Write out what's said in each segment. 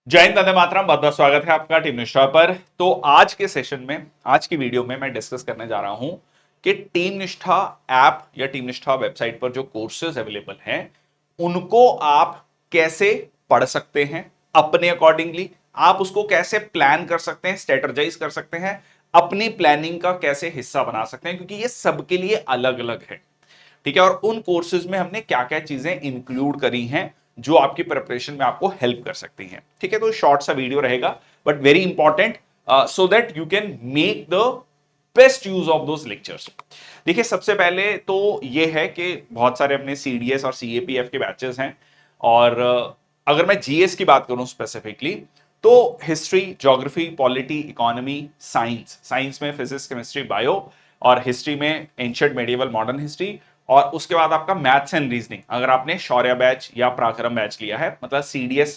जय हिंद, वंदे मातरम। बहुत बहुत स्वागत है आपका टीम निष्ठा पर। तो आज के सेशन में, आज की वीडियो में मैं डिस्कस करने जा रहा हूं कि टीम निष्ठा ऐप या टीम निष्ठा वेबसाइट पर जो कोर्सेज अवेलेबल हैं उनको आप कैसे पढ़ सकते हैं अपने अकॉर्डिंगली। आप उसको कैसे प्लान कर सकते हैं, स्ट्रेटजाइज कर सकते हैं, अपनी प्लानिंग का कैसे हिस्सा बना सकते हैं, क्योंकि ये सबके लिए अलग अलग है। ठीक है, और उन कोर्सेज में हमने क्या क्या चीजें इंक्लूड करी हैं जो आपकी प्रिपरेशन में आपको हेल्प कर सकती हैं। ठीक है, तो शॉर्ट सा वीडियो रहेगा but very important, so that you can make the best use of those lectures. देखिए, सबसे पहले तो ये है कि बहुत सारे अपने सीडीएस और सीएपीएफ के बैचेस हैं। और अगर मैं जीएस की बात करूं स्पेसिफिकली, तो history, geography, polity, economy, science, science में फिजिक्स, केमिस्ट्री, बायो, और हिस्ट्री में एंशिएंट, मेडिएवल, मॉडर्न हिस्ट्री। और उसके बाद आपका मैथ्स एंड रीजनिंग, अगर आपने शौर्य बैच या पराक्रम बैच लिया है, मतलब सीडीएस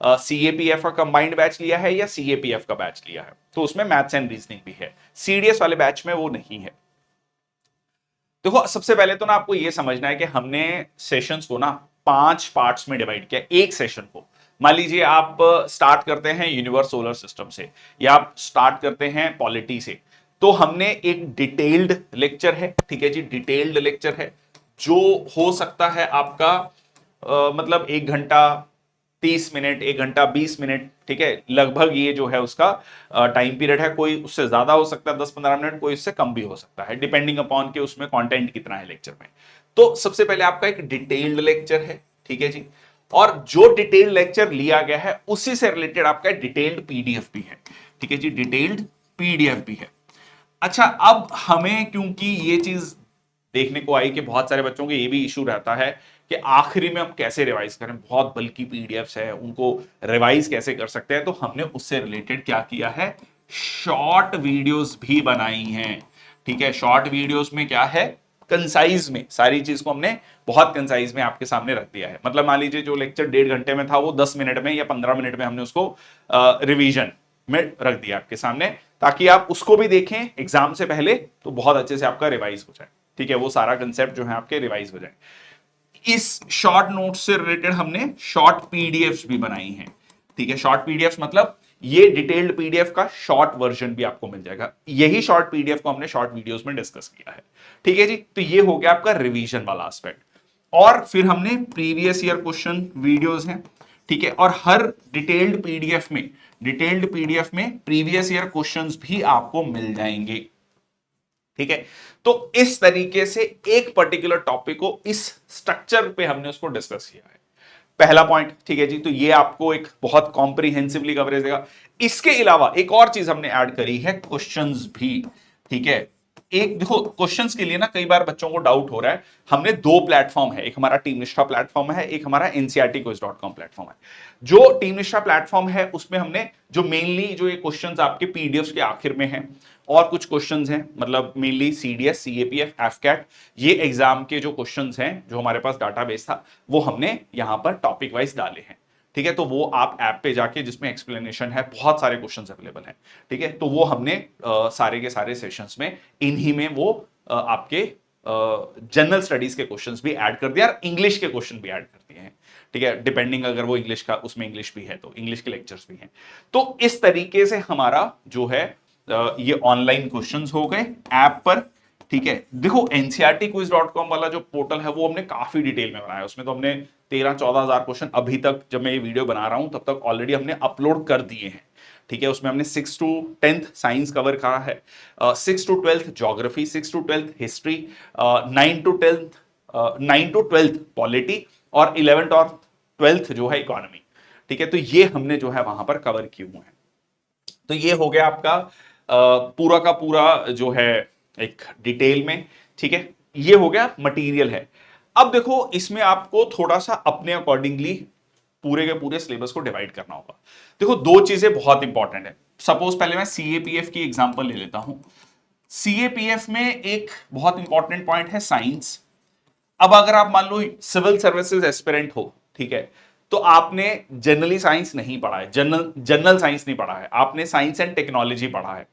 सीएपीएफ का कंबाइंड बैच लिया है या सीएपीएफ का बैच लिया है, तो उसमें मैथ्स एंड रीजनिंग भी है। सीडीएस वाले बैच में वो नहीं है। देखो, सबसे पहले तो ना आपको ये समझना है कि हमने सेशंस को ना 5 पार्ट्स में डिवाइड किया। एक सेशन को, मान लीजिए आप स्टार्ट करते हैं यूनिवर्स सोलर सिस्टम से या आप स्टार्ट करते हैं पॉलिटी से, तो हमने एक डिटेल्ड लेक्चर है। ठीक है जी, डिटेल्ड लेक्चर है जो हो सकता है आपका मतलब 1 घंटा 30 मिनट, 1 घंटा 20 मिनट। ठीक है, लगभग ये जो है उसका टाइम पीरियड है। कोई उससे ज्यादा हो सकता है 10-15 मिनट, कोई उससे कम भी हो सकता है, डिपेंडिंग अपॉन के उसमें कंटेंट कितना है लेक्चर में। तो सबसे पहले आपका एक डिटेल्ड लेक्चर है। ठीक है जी, और जो डिटेल्ड लेक्चर लिया गया है उसी से रिलेटेड आपका डिटेल्ड पीडीएफ भी है। ठीक है जी, डिटेल्ड पीडीएफ भी है। अच्छा, अब हमें क्योंकि ये चीज देखने को आई कि बहुत सारे बच्चों को ये भी इशू रहता है कि आखिरी में हम कैसे रिवाइज करें, बहुत बल्कि पीडीएफ्स है, उनको रिवाइज कैसे कर सकते हैं, तो हमने उससे रिलेटेड क्या किया है, शॉर्ट वीडियोस भी बनाई हैं। ठीक है, शॉर्ट वीडियोस में क्या है, कंसाइज में सारी चीज को हमने बहुत कंसाइज में आपके सामने रख दिया है। मतलब मान लीजिए जो लेक्चर 1.5 घंटे में था वो 10 मिनट में या 15 मिनट में हमने उसको रिवीजन में रख दिया आपके सामने, ताकि आप उसको भी देखें एग्जाम से पहले तो बहुत अच्छे से आपका रिवाइज हो जाए। ठीक है, वो सारा कंसेप्ट जो है आपके रिवाइज हो जाए। इस शॉर्ट नोट से रिलेटेड हमने शॉर्ट पीडीएफ्स भी बनाई हैं। ठीक है, शॉर्ट पीडीएफ्स मतलब ये डिटेल्ड पीडीएफ का शॉर्ट वर्जन भी आपको मिल जाएगा। यही शॉर्ट पीडीएफ को हमने शॉर्ट वीडियोस में डिस्कस किया है। ठीक है जी, तो ये हो गया आपका रिवीजन वाला एस्पेक्ट। और फिर हमने प्रीवियस ईयर क्वेश्चन वीडियोस हैं। ठीक है, और हर डिटेल्ड पीडीएफ में प्रीवियस ईयर क्वेश्चंस भी आपको मिल जाएंगे। ठीक है, तो इस तरीके से एक पर्टिकुलर टॉपिक को इस स्ट्रक्चर पे हमने उसको डिस्कस किया है। पहला पॉइंट। ठीक है जी, तो ये आपको एक बहुत कॉम्प्रिहेंसिवली कवरेज देगा। इसके अलावा एक और चीज हमने ऐड करी है, क्वेश्चंस भी। ठीक है, एक देखो, क्वेश्चंस के लिए ना कई बार बच्चों को डाउट हो रहा है। हमने दो प्लेटफॉर्म है, एक हमारा टीम निष्ठा प्लेटफॉर्म है, एक हमारा एनसीईआरटी-क्विज.com प्लेटफॉर्म है। जो टीम निष्ठा प्लेटफॉर्म है उसमें हमने जो मेनली जो ये क्वेश्चंस आपके पीडीएफ के आखिर में हैं, और कुछ क्वेश्चंस हैं, मतलब मेनली सीडीएस, सीएपीएफ, एफकैट, ये एग्जाम के जो क्वेश्चंस हैं जो हमारे पास डाटाबेस था वो हमने यहां पर टॉपिक वाइज डाले हैं। ठीक है, तो वो आप ऐप पे जाके, जिसमें एक्सप्लेनेशन है, बहुत सारे क्वेश्चंस अवेलेबल हैं। ठीक है, तो वो हमने सारे के सारे सेशंस में इन्हीं में वो आपके जनरल स्टडीज के क्वेश्चंस भी ऐड कर दिया और इंग्लिश के क्वेश्चन भी ऐड कर दिए हैं। ठीक है, डिपेंडिंग अगर वो इंग्लिश का, उसमें इंग्लिश भी है तो इंग्लिश के लेक्चर्स भी हैं। तो इस तरीके से हमारा जो है ये ऑनलाइन क्वेश्चंस हो गए ऐप पर। ठीक है, देखो, एनसीईआरटी-क्विज.com वाला जो पोर्टल है वो हमने काफी डिटेल में बनाया है। उसमें तो हमने 13-14 हजार क्वेश्चन अभी तक, जब मैं ये वीडियो बना रहा हूं तब तक ऑलरेडी हमने अपलोड कर दिए हैं। ठीक है, उसमें हमने 6 to 10th साइंस कवर करा है, 6 to 12th geography, 6 to 12th history, 9 to 12th polity, और 11th और 12th जो है इकोनॉमी। ठीक है, तो ये हमने जो है वहां पर कवर किए हुए हैं। तो ये हो गया आपका पूरा का पूरा जो है एक डिटेल में। ठीक है, ये हो गया मटेरियल है। अब देखो, इसमें आपको थोड़ा सा अपने अकॉर्डिंगली पूरे के पूरे सिलेबस को डिवाइड करना होगा। देखो, दो चीजें बहुत इंपॉर्टेंट है। सपोज पहले मैं सीएपीएफ की एग्जांपल ले लेता हूं। सीएपीएफ में एक बहुत इंपॉर्टेंट पॉइंट है साइंस। अब अगर आप मान लो सिविल सर्विसेज एस्पिरेंट हो, ठीक है, तो आपने जनरली साइंस नहीं पढ़ा है, जनरल जनरल साइंस नहीं पढ़ा है, आपने साइंस एंड टेक्नोलॉजी पढ़ा है।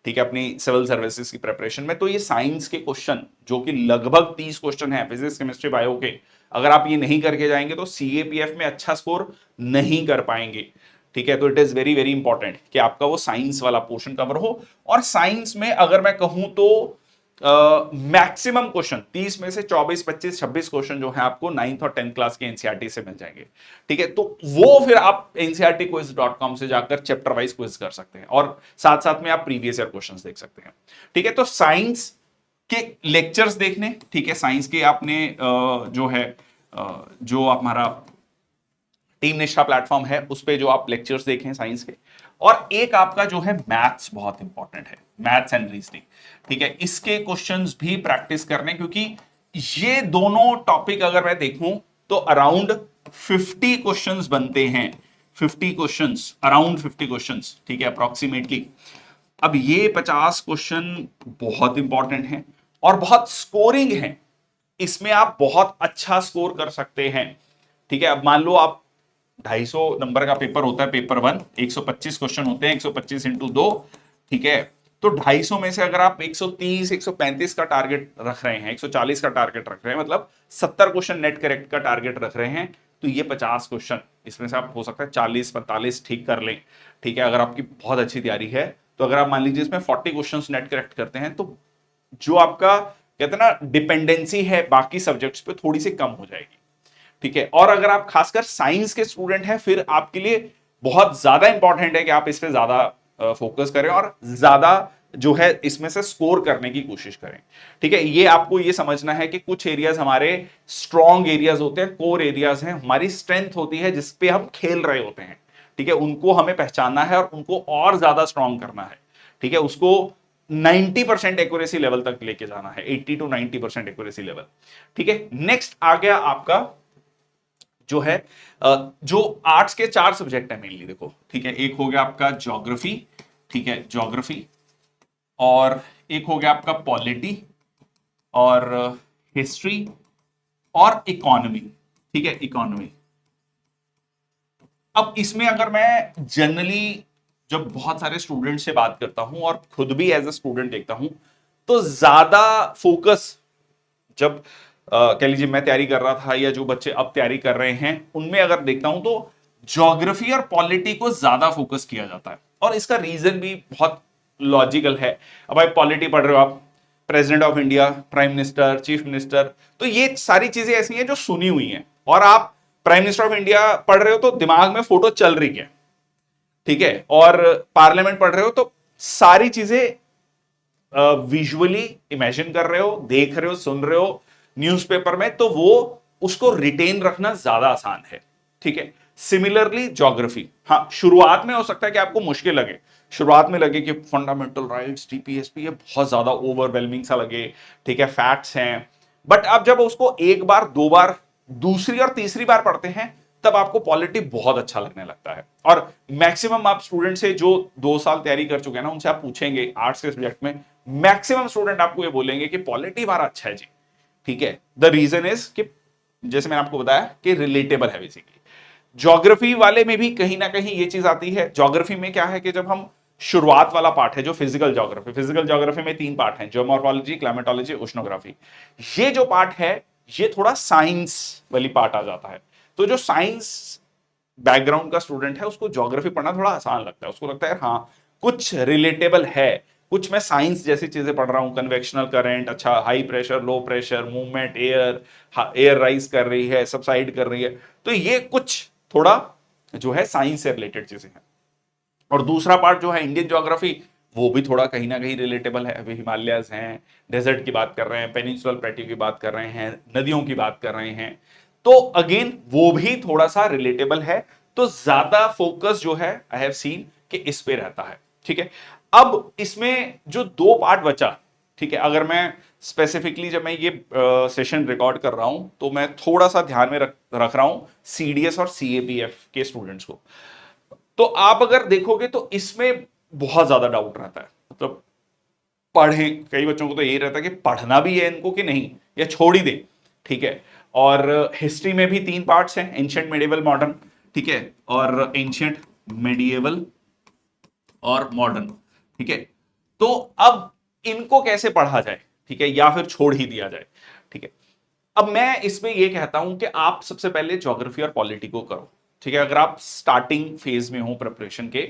ठीक है, अपनी सिविल सर्विसेज की प्रिपरेशन में, तो ये साइंस के क्वेश्चन जो कि लगभग 30 क्वेश्चन है फिजिक्स, केमिस्ट्री, बायो के, अगर आप ये नहीं करके जाएंगे तो सीएपीएफ में अच्छा स्कोर नहीं कर पाएंगे। ठीक है, तो it is very very important कि आपका वो साइंस वाला पोर्शन कवर हो। और साइंस में अगर मैं कहूं तो मैक्सिमम क्वेश्चन 30 में से 24, 25, 26 क्वेश्चन जो है आपको 9th और 10th क्लास के एनसीईआरटी से मिल जाएंगे। ठीक है, तो वो फिर आप ncrtquiz.com से जाकर चैप्टर वाइज क्विज कर सकते हैं और साथ साथ में आप प्रीवियस ईयर क्वेश्चंस देख सकते हैं। ठीक है, तो साइंस के लेक्चर्स देखने, ठीक है, साइंस के आपने जो है जो हमारा टीम निष्ठा प्लेटफॉर्म है उस पे जो आप लेक्चर्स देखें साइंस के। और एक आपका जो है मैथ्स बहुत इंपॉर्टेंट है, मैथ्स एंड रीजनिंग। ठीक है, इसके क्वेश्चंस भी प्रैक्टिस करने, क्योंकि ये दोनों टॉपिक अगर मैं देखूं तो अराउंड 50 क्वेश्चंस बनते हैं, 50 क्वेश्चंस, अराउंड 50 क्वेश्चंस। ठीक है, अप्रोक्सीमेटली। अब ये 50 क्वेश्चन बहुत इंपॉर्टेंट हैं और बहुत स्कोरिंग है, इसमें आप बहुत अच्छा स्कोर कर सकते हैं। ठीक है, अब मान लो आप 250 नंबर का पेपर होता है, पेपर 1, 125 क्वेश्चन होते हैं, 125 इंटू 2। ठीक है, तो 250 में से अगर आप 130, 135 का टारगेट रख रहे हैं, 140 का टारगेट रख रहे हैं, मतलब 70 क्वेश्चन नेट करेक्ट का टारगेट रख रहे हैं, तो ये 50 क्वेश्चन, इसमें से आप हो सकता है 40, 45 ठीक कर लें। ठीक है, अगर आपकी बहुत अच्छी तैयारी है तो अगर आप मान लीजिए इसमें 40 क्वेश्चन नेट करेक्ट करते हैं तो जो आपका कहते हैं ना डिपेंडेंसी है बाकी सब्जेक्ट्स पे थोड़ी सी कम हो जाएगी। ठीक है, और अगर आप खासकर साइंस के स्टूडेंट हैं फिर आपके लिए बहुत ज्यादा इंपॉर्टेंट है कि आप इस पे ज्यादा फोकस करें और ज्यादा जो है इसमें से स्कोर करने की कोशिश करें। ठीक है, ये आपको ये समझना है कि कुछ एरियाज हमारे स्ट्रॉन्ग एरियाज होते हैं, कोर एरियाज हैं, हमारी स्ट्रेंथ होती है जिसपे हम खेल रहे होते हैं। ठीक है, उनको हमें पहचानना है और उनको और ज्यादा स्ट्रॉन्ग करना है। ठीक है, उसको 90% एक्यूरेसी लेवल तक लेके जाना है, 80 to 90% एक्यूरेसी लेवल। ठीक है, नेक्स्ट आ गया आपका जो है जो आर्ट्स के 4 सब्जेक्ट है मेनली, देखो। ठीक है, एक हो गया आपका ज्योग्राफी, ठीक है, ज्योग्राफी, और एक हो गया आपका पॉलिटी और हिस्ट्री और इकोनॉमी। ठीक है, इकोनॉमी। अब इसमें अगर मैं जनरली जब बहुत सारे स्टूडेंट से बात करता हूं और खुद भी एज ए स्टूडेंट देखता हूं तो ज्यादा फोकस जब कह लीजिए मैं तैयारी कर रहा था या जो बच्चे अब तैयारी कर रहे हैं उनमें अगर देखता हूं तो ज्योग्राफी और पॉलिटी को ज्यादा फोकस किया जाता है। और इसका रीजन भी बहुत लॉजिकल है। अब आप पॉलिटी पढ़ रहे हो, आप president of India, prime minister, chief minister, तो ये सारी चीजें ऐसी हैं जो सुनी हुई हैं, और आप प्राइम मिनिस्टर ऑफ इंडिया पढ़ रहे हो तो दिमाग में फोटो चल रही है। ठीक है, और पार्लियामेंट पढ़ रहे हो तो सारी चीजें विजुअली इमेजिन कर रहे हो, देख रहे हो, सुन रहे हो न्यूज़पेपर में, तो वो उसको रिटेन रखना ज्यादा आसान है। ठीक है, सिमिलरली ज्योग्राफी, हाँ शुरुआत में हो सकता है कि आपको मुश्किल लगे, शुरुआत में लगे कि फंडामेंटल राइट्स, टीपीएसपी, ये बहुत ज्यादा ओवरवेलमिंग सा लगे। ठीक है, फैक्ट्स हैं, बट आप जब उसको एक बार, दो बार, दूसरी और तीसरी बार पढ़ते हैं तब आपको पॉलिटी बहुत अच्छा लगने लगता है। और मैक्सिमम आप स्टूडेंट से जो 2 साल तैयारी कर चुके हैं ना, उनसे आप पूछेंगे आर्ट्स के सब्जेक्ट में, मैक्सिमम स्टूडेंट आपको ये बोलेंगे कि पॉलिटी हमारा अच्छा है जी। ठीक है, द रीजन इज कि जैसे मैंने आपको बताया कि रिलेटेबल है बेसिकली। ज्योग्राफी वाले में भी कहीं ना कहीं ये चीज आती है। ज्योग्राफी में क्या है कि जब हम शुरुआत वाला पार्ट है जो फिजिकल ज्योग्राफी, फिजिकल ज्योग्राफी में 3 पार्ट हैं, जियोमॉर्फोलॉजी, क्लाइमेटोलॉजी, ओशनोग्राफी। ये जो पार्ट है ये थोड़ा साइंस वाली पार्ट आ जाता है। तो जो साइंस बैकग्राउंड का स्टूडेंट है उसको ज्योग्राफी पढ़ना थोड़ा आसान लगता है, उसको लगता है हाँ कुछ रिलेटेबल है, कुछ मैं साइंस जैसी चीजें पढ़ रहा हूं, कन्वेक्शनल करंट, अच्छा high pressure, low pressure, movement, air rise कर रही है, सबसाइड कर रही है, तो ये कुछ थोड़ा जो है साइंस से रिलेटेड चीजें हैं। और दूसरा पार्ट जो है इंडियन ज्योग्राफी, वो भी थोड़ा कहीं ना कहीं रिलेटेबल है। अभी हिमालयस हैं, डेजर्ट की बात कर रहे हैं, पेनिनसुलर प्लेट्यू की बात कर रहे हैं, नदियों की बात कर रहे हैं, तो अगेन वो भी थोड़ा सा रिलेटेबल है। तो ज्यादा फोकस जो है आई हैव सीन कि इस पे रहता है। ठीक है, अब इसमें जो 2 पार्ट बचा, ठीक है, अगर मैं स्पेसिफिकली जब मैं ये सेशन रिकॉर्ड कर रहा हूं तो मैं थोड़ा सा ध्यान में रख रहा हूं सीडीएस और सीएपीएफ के स्टूडेंट्स को। तो आप अगर देखोगे तो इसमें बहुत ज्यादा डाउट रहता है, मतलब पढ़ें, कई बच्चों को तो यही रहता है कि पढ़ना भी है इनको कि नहीं या छोड़ ही दे। ठीक है, और हिस्ट्री में भी 3 पार्ट्स हैं, एंशिएंट, मेडिएवल, मॉडर्न। ठीक है, और एंशिएंट, मेडिएवल और मॉडर्न। ठीक है, तो अब इनको कैसे पढ़ा जाए, ठीक है, या फिर छोड़ ही दिया जाए। ठीक है, अब मैं इसमें यह कहता हूं कि आप सबसे पहले ज्योग्राफी और पॉलिटी को करो। ठीक है, अगर आप स्टार्टिंग फेज में हो प्रिपरेशन के,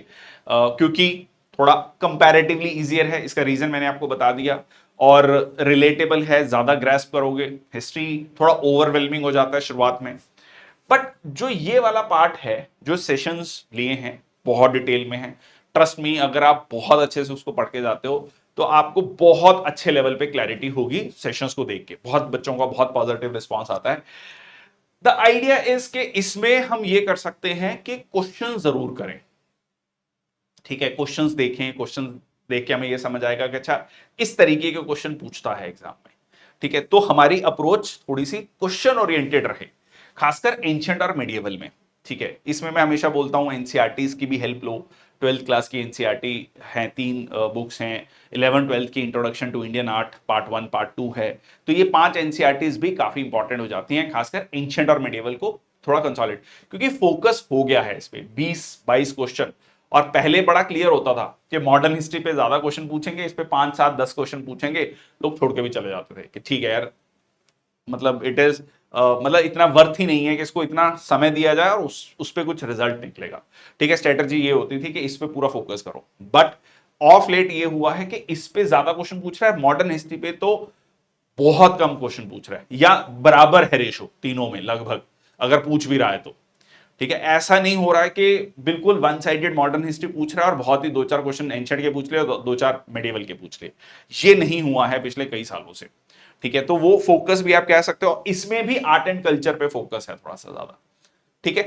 क्योंकि थोड़ा कंपैरेटिवली इजियर है, इसका रीजन मैंने आपको बता दिया, और रिलेटेबल है, ज्यादा ग्रैस्प करोगे। हिस्ट्री थोड़ा ओवरवेलमिंग हो जाता है शुरुआत में, बट जो ये वाला पार्ट है, जो सेशंस लिए हैं बहुत डिटेल में है, ट्रस्ट मी, अगर आप बहुत अच्छे से उसको पढ़ के जाते हो तो आपको बहुत अच्छे लेवल पे क्लैरिटी होगी सेशंस को देख के। बहुत बच्चों का बहुत पॉजिटिव रिस्पॉन्स आता है। द आइडिया इज कि इसमें हम ये कर सकते हैं कि क्वेश्चन जरूर करें, ठीक है, क्वेश्चंस देखें, क्वेश्चन देख के हमें ये समझ आएगा कि अच्छा इस तरीके के क्वेश्चन पूछता है एग्जाम में, ठीक है। तो हमारी अप्रोच थोड़ी सी क्वेश्चन ओरिएंटेड रहे, खासकर एंशिएंट और मेडिएवल में, ठीक है। इसमें मैं हमेशा बोलता हूं एनसीईआरटीज की भी हेल्प लो। 12th क्लास की एनसीईआरटी हैं, 3 बुक्स हैं। 11th 12th की introduction to Indian art part 1 part 2 है। तो ये 5 एनसीईआरटीज भी काफी इंपॉर्टेंट हो जाती हैं, खासकर एंशिएंट और मेडिएवल को थोड़ा कंसोलिडेट, क्योंकि फोकस हो गया है इस पे 20-22 क्वेश्चन। और पहले बड़ा क्लियर होता था कि मॉडर्न हिस्ट्री पे ज्यादा क्वेश्चन पूछेंगे, इस पे 5-7-10 क्वेश्चन पूछेंगे, लोग छोड़ के भी चले जाते थे कि ठीक है यार, मतलब इट इज मतलब इतना वर्थ ही नहीं है कि इसको इतना समय दिया जाए और उस पे कुछ रिजल्ट निकलेगा, ठीक है। स्ट्रेटजी ये होती थी कि इस पे पूरा फोकस करो, बट ऑफ लेट ये हुआ है कि इस पे ज्यादा क्वेश्चन पूछ रहा है, मॉडर्न हिस्ट्री पे तो बहुत कम क्वेश्चन पूछ रहा है, या बराबर है रेशो तीनों में लगभग, अगर पूछ भी रहा है तो, ठीक है। ऐसा नहीं हो रहा है कि बिल्कुल वन साइडेड मॉडर्न हिस्ट्री पूछ रहा है और बहुत ही 2-4 क्वेश्चन एंशिएंट के पूछ ले और 2-4 मेडिएवल के पूछ ले। ये नहीं हुआ है पिछले कई सालों से, ठीक है। तो वो फोकस भी आप कह सकते हो, इसमें भी आर्ट एंड कल्चर पे फोकस है थोड़ा सा ज्यादा, ठीक है।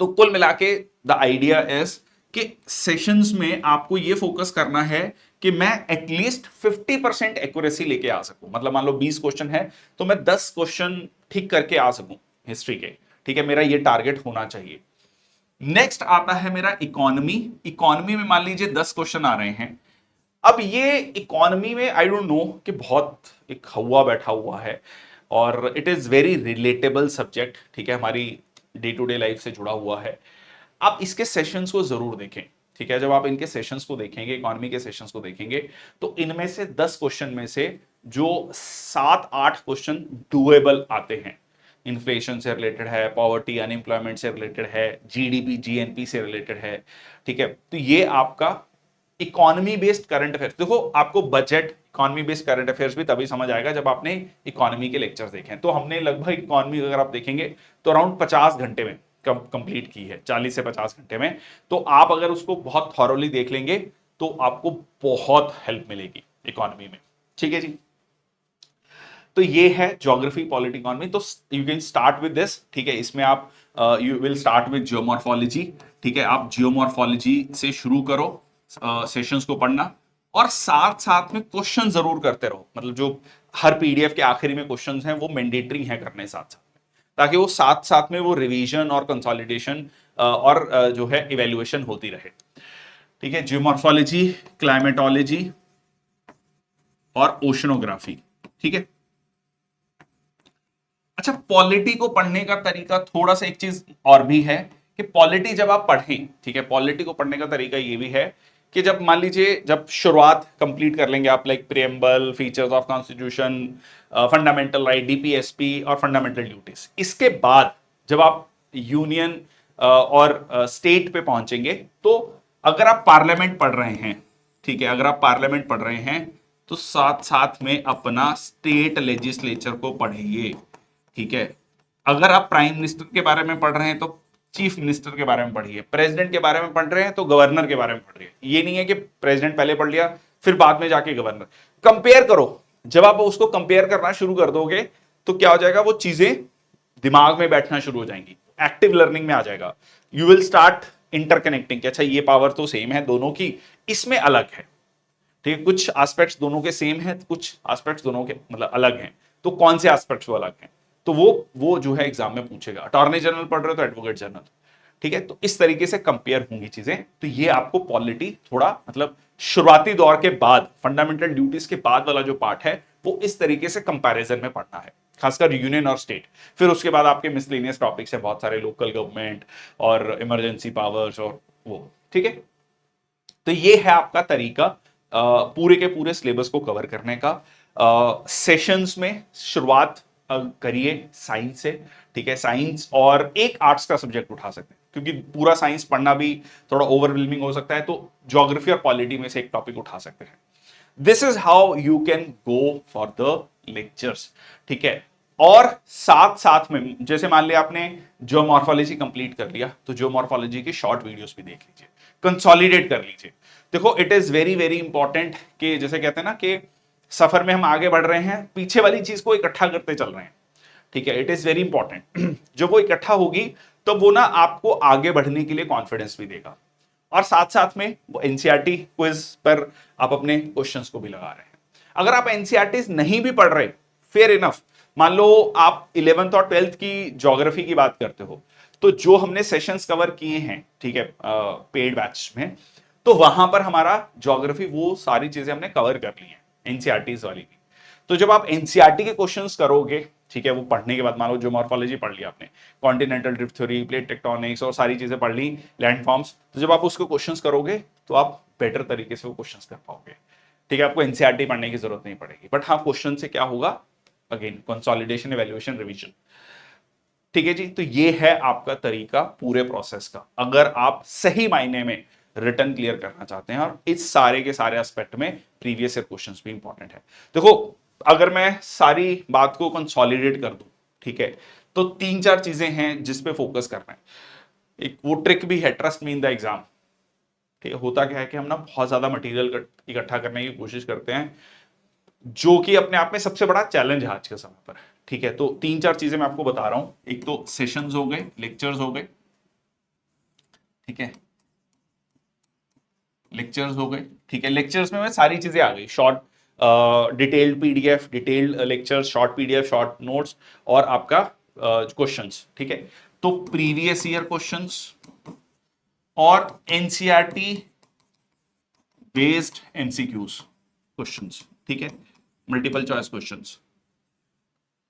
तो कुल मिला के द आइडिया इज कि सेशंस में आपको ये फोकस करना है कि मैं एटलीस्ट 50% एक्यूरेसी लेके आ सकूं। मतलब मान लो 20 क्वेश्चन है तो मैं 10 क्वेश्चन ठीक करके आ सकूं हिस्ट्री के, ठीक है। मेरा ये टारगेट होना चाहिए। नेक्स्ट आता है मेरा इकोनॉमी। इकोनॉमी में मान लीजिए 10 क्वेश्चन आ रहे हैं। अब ये इकोनॉमी में आई डोंट नो कि बहुत एक हवा बैठा हुआ है, और it is very relatable subject, ठीक है, हमारी डे टू डे लाइफ से जुड़ा हुआ है। आप इसके सेशंस को जरूर देखें, ठीक है। जब आप इनके सेशंस को देखेंगे, इकोनॉमी के सेशंस को देखेंगे, तो इनमें से 10 क्वेश्चन में से जो 7-8 क्वेश्चन डुएबल आते हैं, इन्फ्लेशन से रिलेटेड है, पॉवर्टी अनएम्प्लॉयमेंट से रिलेटेड है, जीडीपी जीएनपी से रिलेटेड है, ठीक है। तो ये आपका इकोनॉमी बेस्ड करंट अफेयर्स, देखो आपको budget economy based current affairs भी तभी समझ आएगा जब आपने इकोनॉमी के लेक्चर्स देखे। तो हमने लगभग इकोनॉमी अगर आप देखेंगे तो अराउंड 50 घंटे में कंप्लीट की है, 40 से 50 घंटे में। तो आप अगर उसको बहुत थॉरोली देख लेंगे तो आपको बहुत हेल्प मिलेगी इकोनॉमी में, ठीक है जी। तो ये है ज्योग्राफी पॉलिटी इकोनॉमी। तो you can start with this, ठीक है। इसमें आप you will start with geomorphology, ठीक है। आप जियोमॉर्फोलॉजी से शुरू करो सेशंस को पढ़ना, और साथ साथ में क्वेश्चन जरूर करते रहो। मतलब जो हर पीडीएफ के आखिरी में क्वेश्चन हैं वो मैंडेटरी हैं करने साथ साथ में, ताकि वो साथ साथ में वो रिवीजन और कंसोलिडेशन और जो है इवेल्युएशन होती रहे, ठीक है। जियोमॉर्फोलॉजी, क्लाइमेटोलॉजी और ओशनोग्राफी, ठीक है। अच्छा, पॉलिटी को पढ़ने का तरीका थोड़ा सा एक चीज और भी है कि पॉलिटी जब आप पढ़ें, ठीक है, पॉलिटी को पढ़ने का तरीका ये भी है कि जब मान लीजिए जब शुरुआत कंप्लीट कर लेंगे आप, like preamble, features of constitution, fundamental right, DPSP और फंडामेंटल ड्यूटीज, इसके बाद जब आप यूनियन और स्टेट पे पहुंचेंगे, तो अगर आप पार्लियामेंट पढ़ रहे हैं, ठीक है, अगर आप पार्लियामेंट पढ़ रहे हैं तो साथ साथ में अपना स्टेट लेजिस्लेचर को पढ़िए, ठीक है। अगर आप प्राइम मिनिस्टर के बारे में पढ़ रहे हैं तो चीफ मिनिस्टर के बारे में पढ़िए, प्रेसिडेंट के बारे में पढ़ रहे हैं तो गवर्नर के बारे में पढ़िए। ये नहीं है कि प्रेसिडेंट पहले पढ़ लिया फिर बाद में जाके गवर्नर। कंपेयर करो, जब आप उसको कंपेयर करना शुरू कर दोगे तो क्या हो जाएगा, वो चीजें दिमाग में बैठना शुरू हो जाएंगी, एक्टिव लर्निंग में आ जाएगा। यू विल स्टार्ट इंटरकनेक्टिंग कि अच्छा ये पावर तो सेम है दोनों की, इसमें अलग है, ठीक है। कुछ एस्पेक्ट्स दोनों के सेम हैं, कुछ एस्पेक्ट्स दोनों के मतलब अलग हैं, तो कौन से एस्पेक्ट्स वो अलग हैं, तो वो जो है एग्जाम में पूछेगा। अटॉर्नी जनरल पढ़ रहे हो तो एडवोकेट जनरल, ठीक है। तो इस तरीके से कंपेयर होंगी चीजें। तो ये आपको पॉलिटी थोड़ा मतलब शुरुआती दौर के बाद, फंडामेंटल ड्यूटीज के बाद वाला जो पार्ट है वो इस तरीके से कंपैरिजन में पढ़ना है, खासकर यूनियन और स्टेट। फिर उसके बाद आपके मिसलेनियस टॉपिक्स है बहुत सारे, लोकल गवर्नमेंट और इमरजेंसी पावर्स और वो, ठीक है। तो ये है आपका तरीका पूरे के पूरे सिलेबस को कवर करने का। सेशंस में शुरुआत करिए साइंस से, ठीक है, साइंस और एक आर्ट्स का सब्जेक्ट उठा सकते हैं, क्योंकि पूरा साइंस पढ़ना भी थोड़ा ओवरवेलमिंग हो सकता है, तो ज्योग्राफी और पॉलिटी में से एक टॉपिक उठा सकते हैं। This is how you can go for the lectures, ठीक है। और साथ साथ में जैसे मान लिया आपने जियोमॉर्फोलॉजी कंप्लीट कर लिया, तो जियोमॉर्फोलॉजी की शॉर्ट वीडियोस भी देख लीजिए, कंसोलिडेट कर लीजिए। देखो it is very very important कि जैसे कहते हैं ना कि सफर में हम आगे बढ़ रहे हैं, पीछे वाली चीज को इकट्ठा करते चल रहे हैं, ठीक है। इट इज वेरी इंपॉर्टेंट जब वो इकट्ठा होगी तो वो ना आपको आगे बढ़ने के लिए कॉन्फिडेंस भी देगा। और साथ साथ में वो एनसीईआरटी क्विज पर आप अपने क्वेश्चंस को भी लगा रहे हैं। अगर आप एनसीईआरटी नहीं भी पढ़ रहे, फेयर इनफ, मान लो आप 11th और 12th की ज्योग्राफी की बात करते हो, तो जो हमने सेशंस कवर किए हैं, ठीक है, पेड बैच में, तो वहां पर हमारा ज्योग्राफी वो सारी चीजें हमने कवर कर ली हैं एनसीईआरटीज वाली भी। तो जब आप एनसीईआरटी के क्वेश्चंस करोगे, ठीक है, वो पढ़ने के बाद, मान लो जो मॉर्फोलॉजी पढ़ लिया आपने, continental drift theory, plate tectonics और सारी चीजें पढ़ ली, लैंडफॉर्म्स, तो जब आप उसको क्वेश्चंस करोगे तो आप बेटर तरीके से वो क्वेश्चंस कर पाओगे, ठीक है। आपको एनसीईआरटी पढ़ने की जरूरत नहीं पड़ेगी, बट हाँ क्वेश्चन से क्या होगा, अगेन कंसोलिडेशन, इवैल्यूएशन, रिवीजन, ठीक है जी। तो ये है आपका तरीका पूरे प्रोसेस का, अगर आप सही मायने में रिटर्न क्लियर करना चाहते हैं। और इस सारे के सारे एस्पेक्ट में प्रीवियस ईयर क्वेश्चंस भी इंपॉर्टेंट है। देखो अगर मैं सारी बात को कंसोलिडेट कर दूं, ठीक है, तो 3-4 चीजें हैं जिस पे फोकस करना है। एक वो ट्रिक भी है, trust me in the exam, ठीक है। होता क्या है कि हम ना बहुत ज्यादा मटेरियल इकट्ठा करने की कोशिश करते हैं, जो कि अपने आप में सबसे बड़ा चैलेंज है आज के समय पर, ठीक है। तो 3-4 चीजें मैं आपको बता रहा हूं। एक तो सेशंस हो गए, लेक्चर्स हो गए, ठीक है, लेक्चर्स हो गए, ठीक है। लेक्चर्स में सारी चीजें आ गई, short detailed PDF, detailed lectures, short PDF, short notes और आपका क्वेश्चंस, ठीक है। तो प्रीवियस ईयर क्वेश्चंस और एनसीईआरटी बेस्ड एमसीक्यूज क्वेश्चंस, ठीक है, मल्टीपल चॉइस क्वेश्चंस,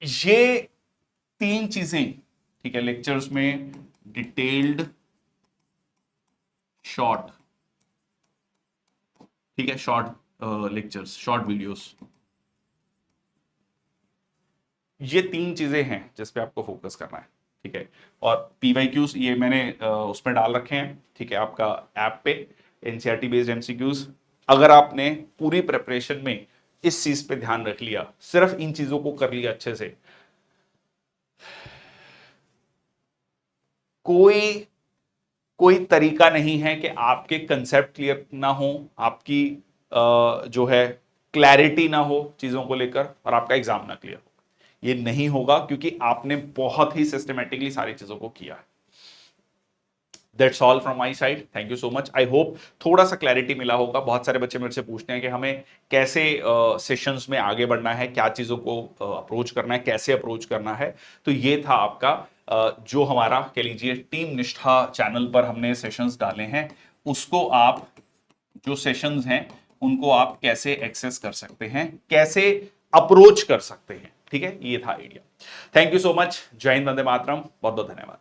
ये 3 चीजें, ठीक है, लेक्चर्स में डिटेल्ड, शॉर्ट, ठीक है, शॉर्ट लेक्चर्स, शॉर्ट वीडियोस, ये 3 चीजें हैं जिस पे आपको फोकस करना है, ठीक है। और पीवाईक्यूज ये मैंने उसमें डाल रखे हैं, ठीक है, आपका ऐप पे, एनसीईआरटी बेस्ड एमसीक्यूज। अगर आपने पूरी प्रिपरेशन में इस चीज पे ध्यान रख लिया, सिर्फ इन चीजों को कर लिया अच्छे से, कोई कोई तरीका नहीं है कि आपके कंसेप्ट क्लियर ना हो, आपकी जो है क्लैरिटी ना हो चीजों को लेकर, और आपका एग्जाम ना क्लियर हो। ये नहीं होगा क्योंकि आपने बहुत ही सिस्टमेटिकली सारी चीजों को किया है। That's all from my side, thank you so much. I hope थोड़ा सा क्लैरिटी मिला होगा। बहुत सारे बच्चे मेरे से पूछते हैं कि हमें कैसे सेशंस में आगे बढ़ना है, क्या चीज़ों को अप्रोच करना है, कैसे अप्रोच करना है। तो ये था आपका जो हमारा कह लीजिए टीम निष्ठा चैनल पर हमने सेशंस डाले हैं, उसको आप, जो सेशंस हैं उनको आप कैसे एक्सेस कर सकते हैं, कैसे अप्रोच कर सकते हैं, ठीक है। ये था idea. Thank you so much. जय हिंद, वंदे मातरम। बहुत बहुत धन्यवाद।